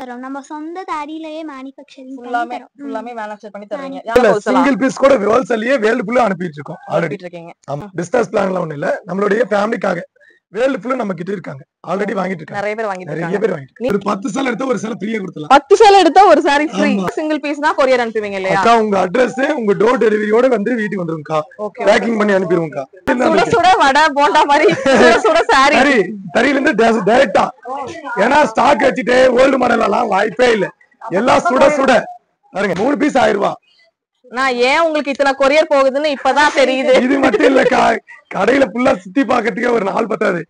தரோம். நம்ம சொந்த தறியிலேயே மேனுஃபேக்சரிங் பண்ணி ஃபுல்லாமே தரோம். ஃபுல்லாமே மேனுஃபேக்சர் பண்ணி தருவீங்க. இல்ல சிங்கிள் பீஸ் கூட ஹோல்சேல்லயே வேர்ல்ட் ஃபுல்லா அனுப்பிட்டு இருக்கோம் ஆல்ரெடி. இருக்கீங்க. ஆமா, பிசினஸ் பிளான்ல ஒண்ணு இல்ல, நம்மளுடைய ஃபேமிலிக்காக வேர்ல்ட் ஃபுல்லா நம்ம கிட்ட இருக்காங்க, ஆல்ரெடி வாங்கிட்டு இருக்காங்க. நிறைய பேர் வாங்கிட்டு நிறைய இருக்காங்க. பேர் வாங்கிட்டு ஒரு 10 சேலை எடுத்தா ஒரு சேலை ஃப்ரீயா கொடுத்தலாம். 10 சேலை எடுத்தா ஒரு சாரி ஃப்ரீ. சிங்கிள் பீஸ்னா கொரியர் அனுப்புவீங்க இல்லையா? அக்கா உங்க அட்ரஸ் உங்க டோர் டெலிவரியோட வந்து வீட்டுக்கு வந்துருங்கக்கா, பேக்கிங் பண்ணி அனுப்பிடுவோம்க்கா. சுட சுட வடை போண்டா மாதிரி சுட சுட சாரி சரி, தறியில இருந்து டைரக்டா. ஏன்னா ஸ்டாக் வச்சுட்டு ஓல்டு மாடல் எல்லாம் வாய்ப்பே இல்ல, எல்லாம் சுட சுட பாருங்க. 3 பீஸ் 1000 ரூபாய். நான் ஏன் உங்களுக்கு இத்தனை கொரியர் போகுதுன்னு இப்பதான் தெரியுது. இது மட்டும் இல்லக்கா, கடையில ஃபுல்லா சுத்தி பாக்கிறதுக்கே ஒரு நாள் பத்தாது.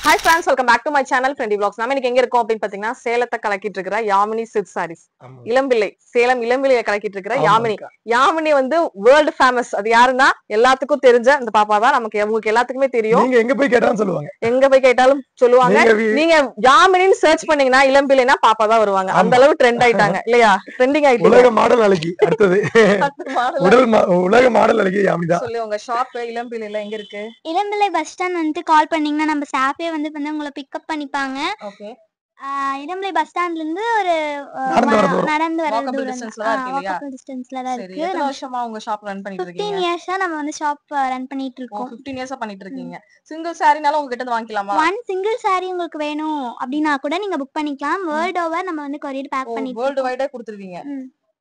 Hi friends, welcome back to my channel Friendly Vlogs. நாம இன்னைக்கு எங்க இருக்கோம் அப்படின்னு பாத்தீங்கன்னா சேலத்தை கலக்கிட்டு இருக்கிற யாமினி சில்க் சாரீஸ். இளம்பிள்ளை, சேலம் இளம்பிள்ளையை கலக்கிட்டு இருக்கிற யாமினி. யாமினி வந்து வேர்ல்டு ஃபேமஸ். அது யாருன்னா எல்லாத்துக்கும் தெரிஞ்ச அந்த பாப்பா தான். நமக்கு உங்களுக்கு எல்லாத்துக்குமே தெரியும். நீங்க எங்க போய் கேட்டாலும் சொல்லுவாங்க, எங்க போய் கேட்டாலும் சொல்லுவாங்க. நீங்க யாமினின்னு சர்ச் பண்ணீங்கன்னா இளம்பிள்ளைனா பாப்பா தான் வருவாங்க. அந்த அளவு ட்ரெண்ட் ஆயிட்டாங்க இல்லையா? ட்ரெண்டிங் ஆயிட்டு உலக மாடல் அழகி. அடுத்தது உலக மாடல் அழகி யாமினி தான். சொல்லு, உங்க ஷாப் இளம்பிள்ளைல எங்க இருக்கு? இளம்பிள்ளை பஸ் ஸ்டாண்ட் வந்து கால் பண்ணீங்கன்னா நம்ம ஸ்டாஃபே வந்து உங்களை பிக்கப் பண்ணிப்பாங்க. ஓகே. இளம்பிள்ளை பஸ் ஸ்டாண்ட்ல இருந்து ஒரு நடந்து வர டிஸ்டன்ஸ்ல தான் இருக்கு. எத்தனை வருஷமா உங்க ஷாப் ரன் பண்ணிட்டு இருக்கீங்க? 15 இயர்ஸா நம்ம வந்து ஷாப் ரன் பண்ணிட்டு இருக்கோம். 15 இயர்ஸா பண்ணிட்டு இருக்கீங்க. சிங்கிள் சாரினால உங்க கிட்ட வாங்கிக்கலாமா? ஒன் சிங்கிள் சாரி உங்களுக்கு வேணும் அப்படினா கூட நீங்க புக் பண்ணிக்கலாம். வேர்ல்ட் ஓவர் நம்ம வந்து கொரியர் பேக் பண்ணிட்டு வேர்ல்ட் வைடா கொடுத்துருவீங்க.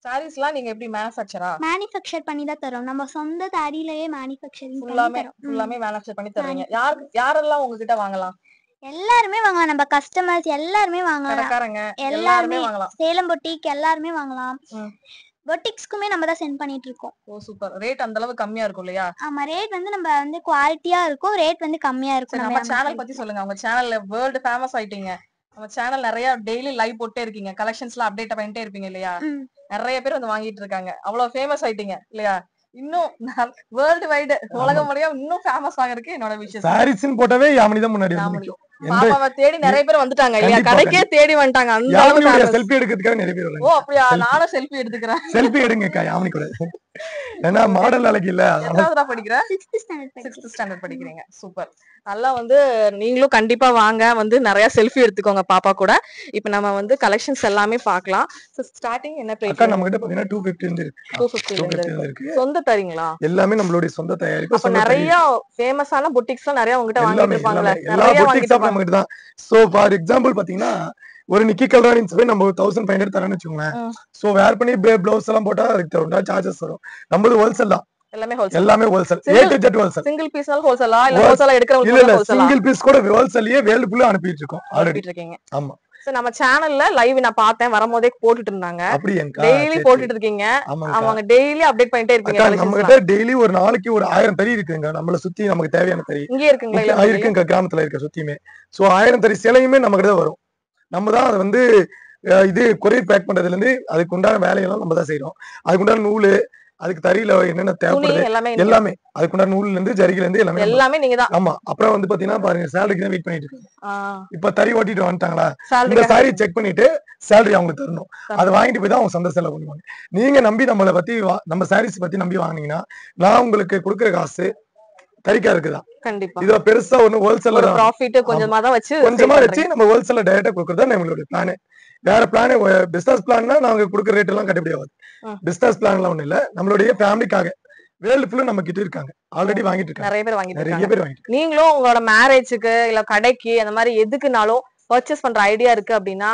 சாரீஸ்லாம் நீங்க எப்படி மேனுஃபேக்சர் பண்ணி தான் தரோம். நம்ம சொந்த தறியிலேயே மேனுஃபேக்சரிங் ஃபுல்லாமே மேனுஃபேக்சர் பண்ணி தருவீங்க. யாரெல்லாம் உங்ககிட்ட வாங்கலாம்? எல்லாருமே வாங்கலாம். நம்ம கஸ்டமர்ஸ் எல்லாருமே வாங்கலாம். எல்லாருமே வாங்கலாம். சேலம் பொட்டிக் எல்லாருமே வாங்கலாம். பொட்டிக்ஸ்க்குமே நம்ம தான் சென்ட் பண்ணிட்டு இருக்கோம். ஓ சூப்பர். ரேட் அந்த அளவு கம்மியா இருக்கும் இல்லையா? ஆமா, ரேட் வந்து நம்ம வந்து குவாலிட்டியா இருக்கும், ரேட் வந்து கம்மியா இருக்கும். நம்ம சேனல் பத்தி சொல்லுங்க. உங்க சேனல்ல வேர்ல்ட் ஃபேமஸ் ஆயிட்டீங்க. நம்ம சேனல் நிறைய டெய்லி லைவ் போட்டே இருக்கீங்க, கலெக்ஷன்ஸ்லாம் அப்டேட் பண்ணிட்டே இருப்பீங்க இல்லையா? நிறைய பேர் வந்து வாங்கிட்டு இருக்காங்க. அவ்வளவு ஃபேமஸ் ஆயிட்டீங்க இல்லையா? இன்னும் வேர்ல்ட் வைடு உலகம் முறையா இன்னும் ஃபேமஸ் ஆகிறதுக்கு என்னோட விஷயம். சாரீஸ்னு போட்டவே யாமினி தான் முன்னாடி வந்து பாப்பாவை தேடி நிறைய பேர் வந்துட்டாங்க இல்லையா? கடைக்கே தேடி வந்துட்டாங்க. அந்த அளவுக்கு செல்ஃபி எடுக்கிறதுக்காக நிறைய பேர் வராங்க. ஓ அப்படியா? நானும் செல்ஃபி எடுத்துக்கிறேன். செல்ஃபி எடுங்கக்கா யாமினி கூட. ஏன்னா மாடல் அழகி இல்ல. எவ்வளவுதா படிக்கிறேன்? 6th ஸ்டாண்டர்ட் படிக்கிறீங்க. சூப்பர். நல்லா வந்து நீங்களும் கண்டிப்பா வாங்க, வந்து நிறைய செல்ஃபி எடுத்துக்கோங்க பாப்பா கூட. இப்ப நம்ம வந்து கலெக்ஷன்ஸ் எல்லாமே பார்க்கலாம். ஸ்டார்டிங் என்ன பிரைஸ்? அக்கா நம்ம கிட்ட பாத்தீங்கன்னா 250 இருக்கு. 250 இருக்கு. சொந்த தரீங்களா? எல்லாமே நம்மளுடைய சொந்த தயாரிப்பு. அப்ப நிறைய ஃபேமஸான பொட்டிக்ஸ்லாம் நிறைய உங்ககிட்ட வாங்கிட்டு இருப்பாங்கல. எல்லா பொட்டிக்ஸும் நம்ம கிட்ட தான். சோ ஃபார் எக்ஸாம்பிள் பாத்தீங்கன்னா ஒரு நிக்கி கல்ரானின்னு சொல்லி நம்ம 1500 தரேன்னு வச்சுக்கோங்களேன். சோ வேர் பண்ணி பிளவுஸ் எல்லாம் போட்டா அதுக்கு தகுந்த சார்ஜஸ் வரும். நம்மளது ஹோல்சேல் தான். எல்லாமே wholesale. A to Z wholesale. Single பீஸ்னால ஹோல்சேலா இல்ல ஹோல்சேலா எடுக்கறவங்க இல்ல சிங்கிள் பீஸ் கூட ஹோல்சேல்லயே வேர்ல்ட் ஃபுல்லா அனுப்பிட்டு இருக்கோம் ஆல்ரெடி இருக்கீங்க. ஆமா. சோ நம்ம சேனல்ல லைவ் நான் பார்த்தேன், வரும்போதே போட்டுட்டு இருந்தாங்க. அப்படியேங்கா டெய்லி போட்டுட்டு இருக்கீங்க. அவங்க டெய்லி அப்டேட் பண்ணிட்டே இருப்பீங்க. நம்ம கிட்ட டெய்லி ஒரு நாளைக்கு ஒரு 1000 தறி இருக்குங்க. நம்மள சுத்தி நமக்கு தேவையான தறி இங்க இருக்குங்களா? இருக்குங்க, கிராமத்துல இருக்க சுத்தியுமே. சோ 1000 தறி சேலையுமே நம்ம கிட்ட வரும். நம்ம தான் அதை வந்து இது கொரியர் பேக் பண்றதுல இருந்து அதுக்கு உண்டான வேலையெல்லாம் நம்ம தான் செய்யறோம். அதுக்கு உண்டான நூலு, அதுக்கு தறியில என்னென்ன தேவைப்படுது எல்லாமே, அதுக்கு உண்டான நூல்ல இருந்து ஜரிகைல இருந்து எல்லாமே நீங்க தான். ஆமா. அப்புறம் வந்து பாத்தீங்கன்னா பாருங்க, சேலரிக்கு தான் வெயிட் பண்ணிட்டு இருக்காங்க. இப்ப தறி ஓட்டிட்டு வந்துட்டாங்களா, இந்த சாரி செக் பண்ணிட்டு சேலரி அவங்களுக்கு தரணும். அதை வாங்கிட்டு போய் தான் அவங்க சொந்த செலவு பண்ணுவாங்க. நீங்க நம்பி நம்மளை பத்தி நம்ம சாரீஸ் பத்தி நம்பி வாங்கினீங்கன்னா நான் உங்களுக்கு கொடுக்குற காசு தறிக்கா இருக்குதான். கண்டிப்பா இதுல பெருசா ஒண்ணு ஹோல்சேலர் ப்ராஃபிட் கொஞ்சமா வச்சு நம்ம ஹோல்சேலர் டைரக்டா கொடுக்கறதா நம்மளோட பிளான். வேற பிளான் பிசினஸ் பிளான்னா நாங்க கொடுக்குற ரேட் எல்லாம் கட்டுப்படி ஆகாது. பிசினஸ் பிளான்லாம் ஒண்ணு இல்ல, நம்மளுடைய ஃபேமிலிக்காக வேர்ல்ட் ஃபுல்லா நம்ம கிட்ட இருக்காங்க, ஆல்ரெடி வாங்கிட்டு இருக்காங்க. நிறைய பேர் வாங்கிட்டு நீங்களும் உங்களோட மேரேஜுக்கு இல்ல கடைக்கு அந்த மாதிரி எதுக்குனாலும் பர்ச்சேஸ் பண்ற ஐடியா இருக்கு அப்படின்னா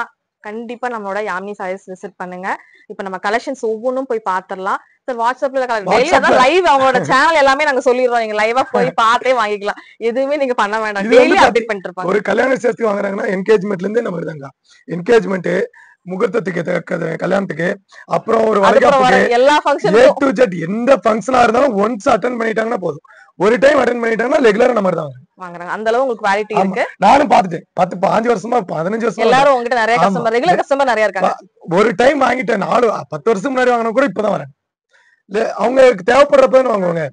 கண்டிப்பா நம்மளோட யாமினி சாரீஸ் விசிட் பண்ணுங்க. இப்ப நம்ம கலெக்ஷன்ஸ் ஒவ்வொன்றும் போய் பாத்துடலாம். சார் வாட்ஸ்அப்ல லைவ் அவங்களோட சேனல் எல்லாமே நாங்க சொல்லிடுறோம். நீங்க லைவா போய் பார்த்தே வாங்கிக்கலாம். எதுவுமே நீங்க பண்ண வேண்டாம். டெய்லி அப்டேட் பண்ணிட்டு இருப்பாங்க. ஒரு கல்யாண சேர்த்து வாங்குறாங்கன்னா என்கேஜ்மெண்ட்ல இருந்தே நம்ம இருந்தாங்க. என்கேஜ்மெண்ட், முகூர்த்தத்துக்கு, கல்யாணத்துக்கு, அப்புறம் ஒரு வளைகாப்புக்கு, எல்லா ஃபங்க்ஷன் A to Z எந்த ஃபங்க்ஷனா இருந்தாலும் ஒன்ஸ் அட்டெண்ட் பண்ணிட்டாங்கன்னா போதும். ஒரு டைம் அட்டெண்ட் பண்ணிட்டாங்கன்னா ரெகுலரா நம்ம தான் வாங்குறாங்க. அந்த அளவு உங்களுக்கு குவாலிட்டி இருக்கு. நானும் பாத்துட்டேன். 15 வருஷமா 15 வருஷமா எல்லாரும் உங்ககிட்ட நிறைய கஸ்டமர், ரெகுலர் கஸ்டமர் நிறைய இருக்காங்க. ஒரு டைம் வாங்கிட்டேன். 10 வருஷம் முன்னாடி வாங்கின கூட இப்பதான் வரேன். இல்ல அவங்களுக்கு தேவைப்படுறப்ப வாங்குவாங்க.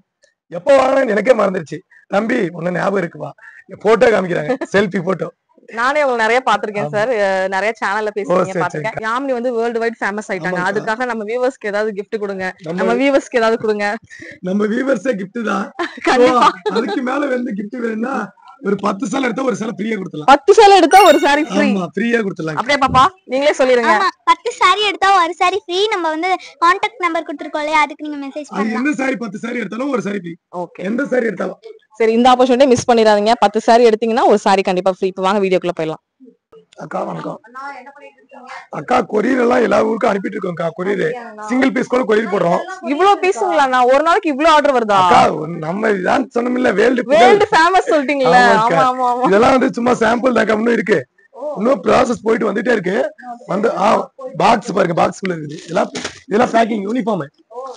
எப்ப வாங்கினேன்னு எனக்கே மறந்துருச்சு. தம்பி ஒண்ணு ஞாபகம் இருக்குவா, போட்டோ காமிக்கிறாங்க, செல்ஃபி போட்டோ. நானே உங்களுக்கு நிறைய பாத்திருக்கேன் சார், நிறைய சேனல்ல பேசுறீங்க பாத்திருக்கேன். யாமினி வந்து வேர்ல்ட் வைட் ஃபேமஸ் ஆயிட்டாங்க. அதுக்காக நம்ம வியூவர்ஸ்க்கு ஏதாவது gift கொடுங்க. நம்ம வியூவர்ஸ்க்கு ஏதாவது கொடுங்க. நம்ம வியூவர்ஸே gift தான். அதுக்கு மேல வந்து gift வேணும்னா ஒரு 10 சேலை எடுத்தா ஒரு சேலை ஃப்ரீயா கொடுத்துடலாம். 10 சேலை எடுத்தா ஒரு saree ஃப்ரீ. ஆமா ஃப்ரீயா கொடுத்துடலாம். அப்படியே பாப்பா நீங்களே சொல்லிருங்க. ஆமா 10 saree எடுத்தா ஒரு saree ஃப்ரீ. நம்ம வந்து கான்டாக்ட் நம்பர் கொடுத்திருக்கோம் இல்லையா, அதுக்கு நீங்க மெசேஜ் பண்ணலாம். எந்த saree 10 saree எடுத்தாலும் ஒரு saree ஃப்ரீ. ஓகே எந்த saree எடுத்தாலும். சரி இந்த ஆப்பர்ச்சுனிட்டி மிஸ் பண்ணிராதீங்க. 10 saree எடுத்தீங்கன்னா ஒரு saree கண்டிப்பா ஃப்ரீ. இப்போ வாங்க வீடியோக்குள்ள போயிடலாம். அக்கா வணக்கம். அக்கா கொரியர் எல்லாம் எல்லா ஊருக்கும் அனுப்பிட்டு இருக்கோம்க்கா. கொரியர் சிங்கிள் பீஸ் கூட கொரியர் போடுறோம். இவ்ளோ பீஸுங்களா? நான் ஒரு நாளைக்கு இவ்ளோ ஆர்டர் வருதா? அக்கா நம்ம இதான் சொன்னோம்ல வேர்ல்ட் ஃபேமஸ் சொல்லிட்டீங்கல. ஆமா ஆமா ஆமா. இதெல்லாம் வந்து சும்மா சாம்பிள் தான் இன்னும் இருக்கு. இன்னும் ப்ராசஸ் போயிட்டு வந்துட்டே இருக்கு. வந்து பாக்ஸ் பாருங்க, பாக்ஸ்க்குள்ள இருக்குது. இதெல்லாம் பேக்கிங் யூனிஃபார்ம்.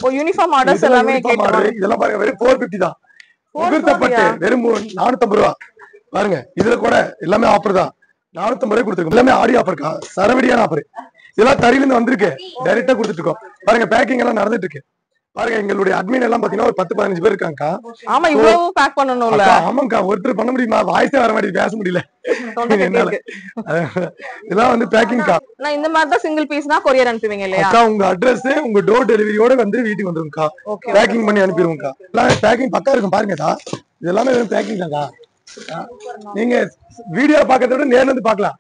ஓ யூனிஃபார்ம் ஆர்டர்ஸ் எல்லாமே கேட்கறாங்க. இதெல்லாம் பாருங்க வெறும் 450 தான். முகூர்த்தப்பட்டு வெறும் 450 ரூபாய். பாருங்க இதுல கூட எல்லாமே ஆஃபர் தான். 450 ரூபாய் கொடுத்துருக்கோம். எல்லாமே ஆடி ஆஃபர்க்கா, சரவடியான ஆஃபர். இதெல்லாம் தறியில இருந்து வந்திருக்கு, டைரக்டா கொடுத்துட்டு இருக்கோம். பாருங்க பேக்கிங் எல்லாம் நடந்துட்டு இருக்கு. பாருங்க எங்களுடைய அட்மின் எல்லாம் பாத்தீங்கன்னா ஒரு 10-15 பேர் இருக்காங்கக்கா. ஆமா இவ்வளவு பேக் பண்ணணும்ல. ஆமாக்கா ஒருத்தர் பண்ண முடியுமா? வாய்ஸே வர மாட்டேங்குது, பேச முடியல என்னால. இதெல்லாம் வந்து பேக்கிங்க்கா. நான் இந்த மாதிரி தான் சிங்கிள் பீஸ்னா கொரியர் அனுப்புவீங்க இல்லையா? அக்கா உங்க அட்ரஸ் உங்க டோர் டெலிவரியோட வந்து வீட்டுக்கு வந்துருங்கக்கா. பேக்கிங் பண்ணி அனுப்பிடுவோம்க்கா. எல்லாம் பேக்கிங் பக்கா இருக்கும் பாருங்கக்கா. இதெல்லாமே பேக்கிங் தான்க்கா. நீங்க வீடியோ பாக்கிறத விட நேர்ல இருந்து பார்க்கலாம்.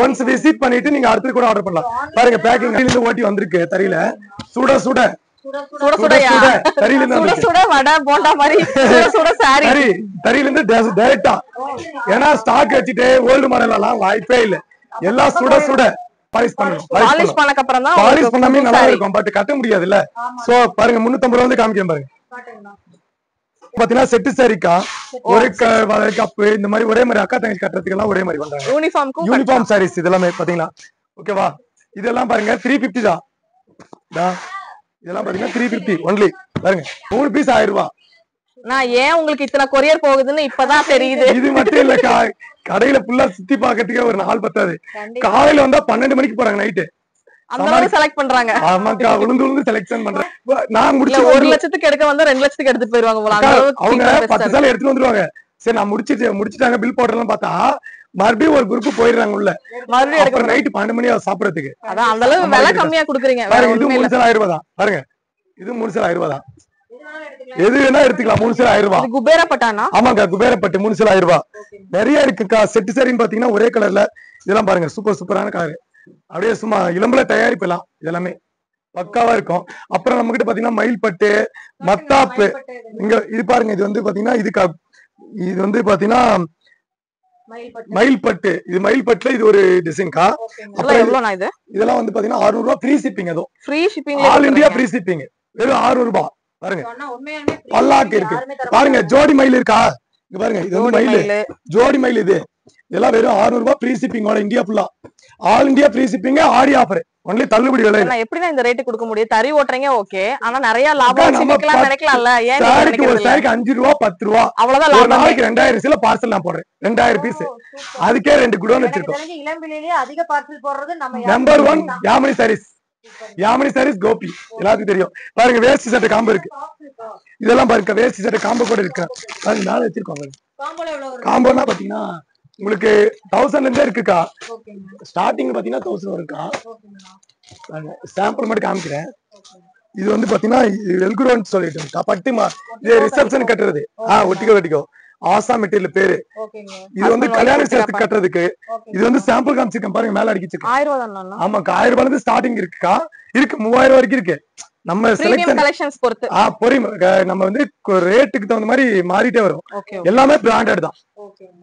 ஒன்ஸ் விசிட் பண்ணிட்டு நீங்க அடுத்து கூட ஆர்டர் பண்ணலாம். பாருங்க பேக்கிங் இருந்து ஓட்டி வந்திருக்கு தறியில. சுட சுட சுட சுடயா தறியில இருந்து சுட சுட வடை போண்டா மாதிரி சுட சுட சாரி தறியில இருந்து டைரக்டா. ஏன்னா ஸ்டாக் வச்சுட்டு ஓல்டு மாடல் எல்லாம் வாய்ப்பே இல்ல. எல்லாம் சுட சுட பாலிஷ் பண்ணணும். பாலிஷ் பண்ணதுக்கு அப்புறம் தான் பாலிஷ் பண்ணாமே நல்லா இருக்கும். பட் கட்ட முடியாது இல்ல. சோ பாருங்க 350 ரூபாய் வந்து காமிக்கிறேன் பாருங்க. பாத்தீங்கன்னா செட்டு சாரிக்கா, ஒரு கப்பு இந்த மாதிரி ஒரே மாதிரி அக்கா தங்கச்சி கட்டுறதுக்கு எல்லாம் ஒரே மாதிரி பண்றாங்க. யூனிஃபார்ம் சாரீஸ் இதெல்லாமே பாத்தீங்களா? ஓகேவா? இதெல்லாம் பாருங்க 350 தான். இதெல்லாம் பாத்தீங்கன்னா 350 ஒன்லி. பாருங்க 3 பீஸ் 1000 ரூபாய். நான் ஏன் உங்களுக்கு இத்தனை கொரியர் போகுதுன்னு இப்பதான் தெரியுது. இது மட்டும் இல்லக்கா, கடையில ஃபுல்லா சுத்தி பாக்கிறதுக்கே ஒரு நாள் பத்தாது. காலையில வந்தா 12 மணிக்கு போறாங்க நைட்டு. அந்த மாதிரி செலக்ட் பண்றாங்க. ஆமாக்கா உளுந்து செலக்ஷன் பண்றேன். நான் முடிச்சு 1 லட்சத்துக்கு எடுக்க வந்தா 2 லட்சத்துக்கு எடுத்துட்டு போயிருவாங்க போல. அவங்க 10 சாலை எடுத்துட்டு வந்துருவாங்க. சரி நான் முடிச்சிட்டாங்க பில் போடுறேன்னு பார்த்தா மறுபடியும் ஒரு குரூப் போயிடுறாங்க உள்ள. மறுபடியும் நைட் 12 மணி சாப்பிடறதுக்கு. அதான் அந்த அளவு விலை கம்மியா குடுக்குறீங்க. இது 3 சேலை 1000 ரூபாய் தான். பாருங்க இது 3 சேலை 1000 ரூபாய் தான். எது வேணா எடுத்துக்கலாம். 3 சேலை 1000 ரூபாய். குபேரப்பட்டானா? ஆமாக்கா குபேரப்பட்டு 3 சேலை 1000 ரூபாய். நிறைய இருக்குக்கா. செட்டு சாரின்னு பாத்தீங்கன்னா ஒரே கலர்ல. இதெல்லாம் பாருங்க சூப்பரான கலர். அப்படியே சும்மா இளம்பல தயாரிப்பு எல்லாம் இதெல்லாமே பக்காவா இருக்கும். அப்புறம் நம்ம கிட்ட பாத்தீங்கன்னா மயில் பட்டு, மத்தாப்பு. இங்க இது பாருங்க, இது வந்து பாத்தீங்கன்னா இது வந்து பாத்தீங்கன்னா மயில் பட்டு. இது மயில் பட்டுல இது ஒரு டிசைன்கா. இதெல்லாம் வந்து பாத்தீங்கன்னா 600 ரூபாய் ஃப்ரீ ஷிப்பிங். அதுவும் free shipping, all India free shipping. வெறும் 600 ரூபாய். பாருங்க பல்லாக்கு இருக்கு பாருங்க. ஜோடி மயில் இருக்கா? இங்க பாருங்க இது வந்து மயில், ஜோடி மயில். இது இதெல்லாம் வெறும் 600 ரூபாய் ஃப்ரீ ஷிப்பிங். இந்தியா ஃபுல்லா ஆல் இந்தியா ஃப்ரீ ஷிப்பிங். ஆடி ஆஃபர் ஒன்லி தள்ளுபடி விலை. எப்படின்னா இந்த ரேட் கொடுக்க முடியும்? தறி ஓட்டுறீங்க ஓகே, ஆனா நிறைய லாபம் நினைக்கலாம்ல. ஏன் சாரிக்கு ஒரு சாரிக்கு 5 ரூபாய் 10 ரூபாய் அவ்வளவுதான். ஒரு நாளைக்கு 2000 சில பார்சல் நான் போடுறேன். 2000 பீஸ். அதுக்கே 2 குடோன் வச்சிருக்கோம். இளம்பிள்ளையிலேயே அதிக பார்சல் போடுறது நம்ம நம்பர் 1 யாமினி சாரீஸ். யாமினி சாரீஸ் கோபி எல்லாத்துக்கும் தெரியும். பாருங்க வேஷ்டி சட்டை காம்போ இருக்கு. இதெல்லாம் பாருங்க வேஷ்டி சட்டை காம்போ கூட இருக்கு. பாருங்க மேல வச்சிருக்கோங்க. காம்போனா பாத்தீங்கன்னா உங்களுக்கு 1000 இருந்தே இருக்குக்கா. ஸ்டார்டிங் பாத்தீங்கன்னா 1000 இருக்குக்கா. சாம்பிள் மட்டும் காமிக்கிறேன். இது வந்து பாத்தீங்கன்னா வெல்குரோன்னு சொல்லிட்டு பட்டு இது ரிசப்ஷன் கட்டுறது. ஒட்டிக்கோ ஆசா மெட்டீரியல் பேரு. இது வந்து கல்யாண விசேஷத்துக்கு கட்டுறதுக்கு. இது வந்து சாம்பிள் காமிச்சிருக்கேன் பாருங்க மேல அடிக்கிச்சு. 1000 ரூபாய். ஆமாக்கா 1000 ரூபாய் ஸ்டார்டிங் இருக்குக்கா. இருக்கு 3000 வரைக்கும் இருக்கு. நம்ம கலெக்ஷன்ஸ் பொறுத்து நம்ம வந்து ரேட்டுக்கு தகுந்த மாதிரி மாறிட்டே வரும். எல்லாமே பிராண்டட் தான்.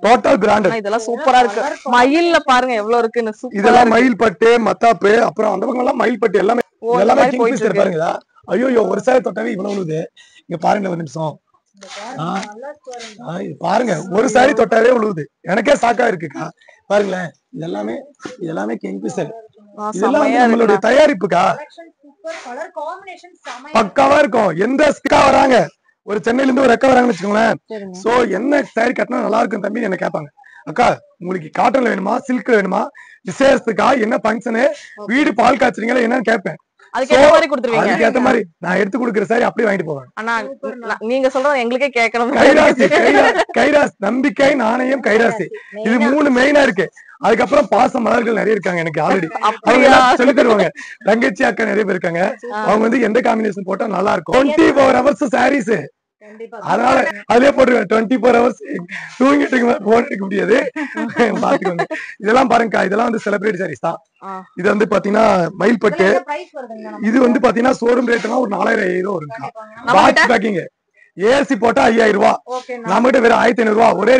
Total branded. இதெல்லாம் சூப்பரா இருக்கு. மயில்ல பாருங்க எவ்வளவு இருக்குன்னு. இதெல்லாம் மயில் பட்டு, மத்தாப்பு, அப்புறம் அந்த பக்கம் எல்லாம் மயில் பட்டு எல்லாமே கிங்ஃபிஷர் பாருங்க. ஐயோ ஒரு சாரி தொட்டாவே இவ்வளவு உழுது. இங்க பாருங்க ஒரு நிமிஷம். பாருங்க ஒரு சாரி தொட்டாவே உழுவுது. எனக்கே சாக்கா இருக்குக்கா. பாருங்களேன் இதெல்லாமே கிங்ஃபிஷர். இதெல்லாம் நம்மளுடைய தயாரிப்புக்கா. பக்காவா இருக்கும். எந்த ஸ்கா வராங்க, ஒரு சென்னையில இருந்து ஒரு அக்கா வராங்கன்னு வச்சுக்கோங்களேன். சோ என்ன சாரி கட்டினா நல்லா இருக்கும் தம்பி என்ன கேட்பாங்க. அக்கா உங்களுக்கு காட்டன்ல வேணுமா, சில்க்ல வேணுமா, விசேஷத்துக்கா, என்ன ஃபங்க்ஷனு, வீடு பால் காய்ச்சறீங்களா என்னன்னு கேட்பேன். அதுக்கேத்த மாதிரி நான் எடுத்து கொடுக்குற சாரி அப்படியே வாங்கிட்டு போவேன். ஆனா நீங்க சொல்றது எங்களுக்கே கேட்கணும். கைராசி நம்பிக்கை நாணயம் கைராசி. இது 3 மெயினா இருக்கு. அதுக்கப்புறம் பாச மலர்கள் நிறைய இருக்காங்க எனக்கு ஆல்ரெடி. அவங்க சொல்லி தருவாங்க. தங்கச்சி அக்கா நிறைய பேர் இருக்காங்க. அவங்க வந்து எந்த காம்பினேஷன் போட்டா நல்லா இருக்கும். 24 hours சாரீஸ் அதனால அதுலயே போட்டுருவேன் 24 hours தூங்கிட்டு போன் எடுக்க முடியாது. பாத்துக்கோங்க. இதெல்லாம் பாருங்கக்கா, இதெல்லாம் வந்து செலிபிரிட்டி சாரீஸ் தான். இது வந்து பாத்தீங்கன்னா மயில்பட்டு. இது வந்து பாத்தீங்கன்னா ஷோரூம் ரேட்னா ஒரு 4000 வருங்கக்கா. பாக்ஸ் பேக்கிங் ஏசி போட்டா 5000 ரூபாய், நம்ம கிட்ட வெறும் 1500 ரூபாய். ஒரே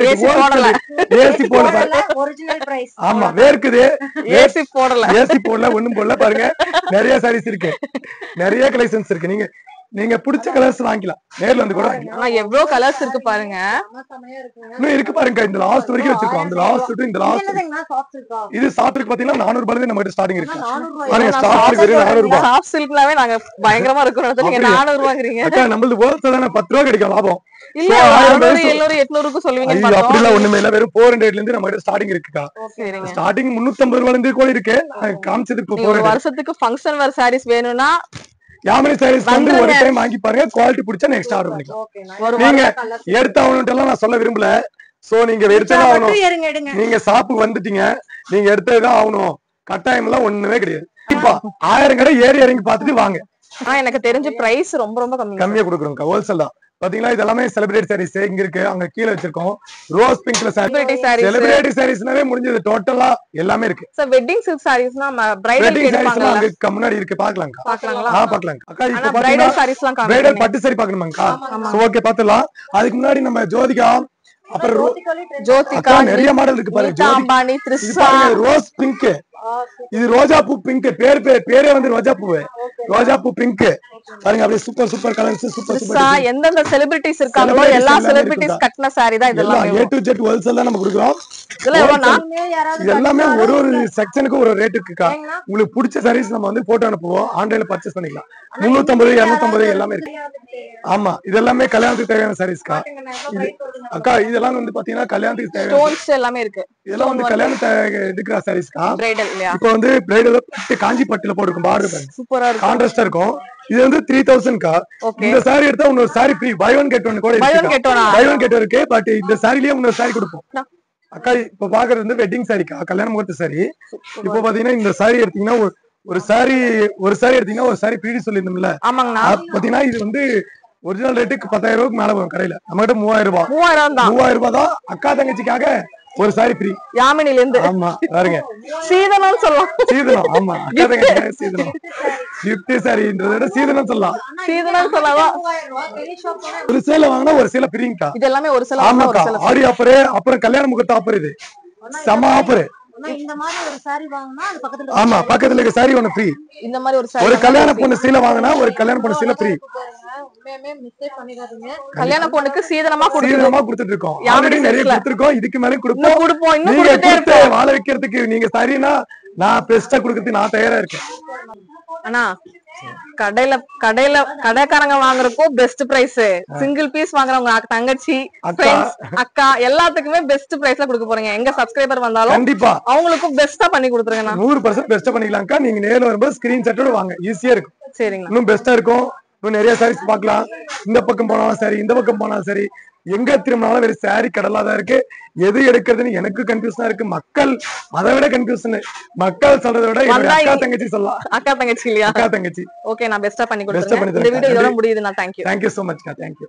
ஏசி போடல. ஆமா வேர்க்குது, ஏசி போடல ஒண்ணும் போடல. பாருங்க நிறைய சாரீஸ் இருக்கு, நிறைய கலெக்ஷன்ஸ் இருக்கு. நீங்க பிடிச்ச கலர்ஸ் வாங்கிக்கலாம், நேர்ல வந்து கூட வாங்கிக்கலாம். எவ்வளவு கலர்ஸ் இருக்கு பாருங்க. இன்னும் இருக்கு பாருங்க, இந்த லாஸ்ட் வரைக்கும் வச்சிருக்கோம். அந்த லாஸ்ட் இந்த லாஸ்ட் இது சாஃப்ட் இருக்கு பாத்தீங்கன்னா 400 ரூபாயில நம்ம கிட்ட ஸ்டார்டிங் இருக்கு. பாருங்க ஸ்டார்ட் வெறும் 400 ரூபாய். சாஃப்ட் சில்க்லாவே நாங்க பயங்கரமா இருக்குறோம். நீங்க 400 ரூபாய்ங்கறீங்க. அக்கா நம்மளது ஹோல்சேல் தான 10 ரூபாய் கிடைக்கும் லாபம். இல்ல 600 700 800 க்கு சொல்லுவீங்க பார்த்தோம். ஐயோ அப்படிலாம் ஒண்ணுமே இல்ல, வெறும் 400 ல இருந்து நம்ம கிட்ட ஸ்டார்டிங் இருக்குக்கா. ஸ்டார்டிங் 350 ரூபாயில இருந்து கூட இருக்கு. காமிச்சது இப்போ ஒரு வருஷத்துக்கு ஃபங்க்ஷன் வேர் சாரீஸ் வேணும்னா யாமினி சாரீஸ் வந்து ஒரு டைம் வாங்கி பாருங்க, குவாலிட்டி பிடிச்சா நெக்ஸ்ட் ஆர்டர் பண்ணிக்கலாம். நீங்க எடுத்தவனுட்டெல்லாம் நான் சொல்ல விரும்பல. சோ நீங்க எடுத்ததான் ஆகணும். நீங்க ஷாப்புக்கு வந்துட்டீங்க, நீங்க எடுத்ததுதான் ஆகணும். கட்டாயம் எல்லாம் ஒண்ணுமே கிடையாது. இப்ப 1000 கடை ஏறி இறங்கி பாத்துட்டு வாங்க. எனக்கு தெரிஞ்ச பிரைஸ் ரொம்ப கம்மியா கொடுக்குறோம். ஹோல்சேல் தான். பாத்தீங்களா இது எல்லாமே செலிபிரிட்டி சாரீஸ் இங்க இருக்கு, அங்க கீழ வச்சிருக்கோம். ரோஸ் பிங்க்ல செலிபிரிட்டி சாரீஸ்னாவே முடிஞ்சது. டோட்டலா எல்லாமே இருக்கு. சோ வெட்டிங் சில்க் சாரீஸ்னா பிரைடல் எடுப்பாங்க. அங்க முன்னாடி இருக்கு, பார்க்கலாம்க்கா. பார்க்கலாம் அக்கா. இப்ப பிரைடல் சாரீஸ்லாம் காமிங்க. பிரைடல் பட்டு சாரி பார்க்கணுமாங்கக்கா? சோ ஓகே பாத்துடலாம். அதுக்கு முன்னாடி நம்ம ஜோதிகா, அப்புறம் ஜோதிகா நிறைய மாடல் இருக்கு பாருங்க. அம்பானி, த்ரிஷா, ரோஸ் பிங்க், இது ரோஜா பூ பிங்க். பேரே வந்து ரோஜா பூ பிங்க். பாருங்க அப்படியே சூப்பர் கலர்ஸ். சூப்பர் எந்தெந்த செலிபிரிட்டிஸ் இருக்காங்களோ எல்லா செலிபிரிட்டிஸ் கட்டின சாரி தான் இதெல்லாம். A to Z ஹோல்சேல் தான் நம்ம கொடுக்குறோம். இது எல்லாமே ஒரு செக்ஷனுக்கு ஒரு ரேட் இருக்குக்கா. உங்களுக்கு பிடிச்ச சாரீஸ் நம்ம வந்து போட்டோ அனுப்புவோம், ஆன்லைன்ல பர்ச்சேஸ் பண்ணிக்கலாம். 350 250 எல்லாமே இருக்கு. ஆமா இது எல்லாமே கல்யாணத்துக்கு தேவையான சாரீஸ்க்கா. அக்கா இதெல்லாம் வந்து பாத்தீங்கன்னா கல்யாணத்துக்கு தேவையான ஸ்டோன்ஸ் எல்லாமே இருக்கு. இதெல்லாம் வந்து கல்யாணத்துக்கு எடுக்கிற சாரீஸ்க்கா. பிரைடல் இல்லையா? இப்போ வந்து பிரைடல் காஞ்சி பட்டுல போட்டுருக்கும். பார்டர் பாருங்க சூப்பரா இருக்கு, கான்ட்ராஸ்டா இருக்கும். இது வந்து 3000க்கா. இந்த சாரி எடுத்தா இன்னொரு sari free. Buy one get one கூட இருக்கு. பட் இந்த சாரிலயே இன்னொரு சாரி கொடுப்போம். அக்கா இப்ப பாக்குறது வந்து வெட்டிங் சாரிக்கா, கல்யாண முகூர்த்த சாரி. இப்ப பாத்தீங்கன்னா இந்த சாரி எடுத்தீங்கன்னா ஒரு சாரி எடுத்தீங்கன்னா ஒரு சாரி ஃப்ரீ சொல்லிருந்தோம்ல. பாத்தீங்கன்னா இது வந்து ஒரிஜினல் ரேட்டுக்கு 10000 ரூபாய்க்கு மேல வரும் கடையில. நம்ம கிட்ட 3000 ரூபாய் தான். அக்கா தங்கச்சிக்காக ஒரு சாரி ஃப்ரீ யாமினில இருந்து. ஆமா பாருங்க சீதனம் சொல்லலாம். சீதனம் ஆமா, அக்கா தங்கச்சிக்காக சீதனம். கிஃப்ட் சாரின்றத விட சீதனம் சொல்லலாம். ஒரு சேல வாங்கினா ஒரு சேல ஃப்ரீங்கா. இது எல்லாமே ஒரு சேல. ஆமாக்கா, ஆடி ஆஃபர், அப்புறம் கல்யாண முகூர்த்த ஆஃபர். இது செம ஆஃபர். இந்த மாதிரி ஒரு சாரி வாங்குனா அது பக்கத்துல ஆமா பக்கத்துல இருக்க சாரி ஒன்னு ஃப்ரீ. இந்த மாதிரி ஒரு சாரி ஒரு கல்யாண பொண்ணு சீல வாங்குனா ஒரு கல்யாண பொண்ணு சீல ஃப்ரீ. உண்மையே மிஸ்டேக் பண்ணிடாதீங்க. கல்யாண பொண்ணுக்கு சீதனமா கொடுத்துட்டு இருக்கோம். ஆல்ரெடி நிறைய கொடுத்திருக்கோம், இதுக்கு மேல கொடுப்போம். இன்னும் கொடுத்துட்டே வாழ வைக்கிறதுக்கு நீங்க சரினா நான் பெஸ்டா கொடுக்கிறதுக்கு நான் தயாரா இருக்கேன். அண்ணா கடைக்காரங்க வாங்குறப்போ பெஸ்ட் பிரைஸ், சிங்கிள் பீஸ் வாங்குறவங்க தங்கச்சி அக்கா எல்லாத்துக்குமே பெஸ்ட் பிரைஸ்ல கொடுக்க போறீங்க. எங்க சப்ஸ்கிரைபர் வந்தாலும் கண்டிப்பா அவங்களுக்கும் பெஸ்டா பண்ணி கொடுத்துருங்க. 100% பெஸ்டா பண்ணிக்கலாம்க்கா. நீங்க நேர்ல வரும்போது ஸ்கிரீன்ஷாட்டோட வாங்க, ஈஸியா இருக்கும். சரிங்க, இன்னும் பெஸ்டா இருக்கும். இன்னும் நிறைய சாரீஸ் பார்க்கலாம். இந்த பக்கம் போனாலும் சரி, இந்த பக்கம் போனாலும் சரி, எங்க திரும்பினாலும் வேற சாரி கடலா தான் இருக்கு. எது எடுக்கிறதுன்னு எனக்கு கன்ஃபியூஷனா இருக்கு. மக்கள் அதை விட கன்ஃபியூஷன். மக்கள் சொல்றதை விட அக்கா தங்கச்சி சொல்லலாம். அக்கா தங்கச்சி இல்லையா? அக்கா தங்கச்சி. ஓகே, நான் பெஸ்டா பண்ணி கொடுத்துறேன். இந்த வீடியோ இதோட முடியுது. நான் தேங்க்யூ சோ மச். தேங்க்யூ.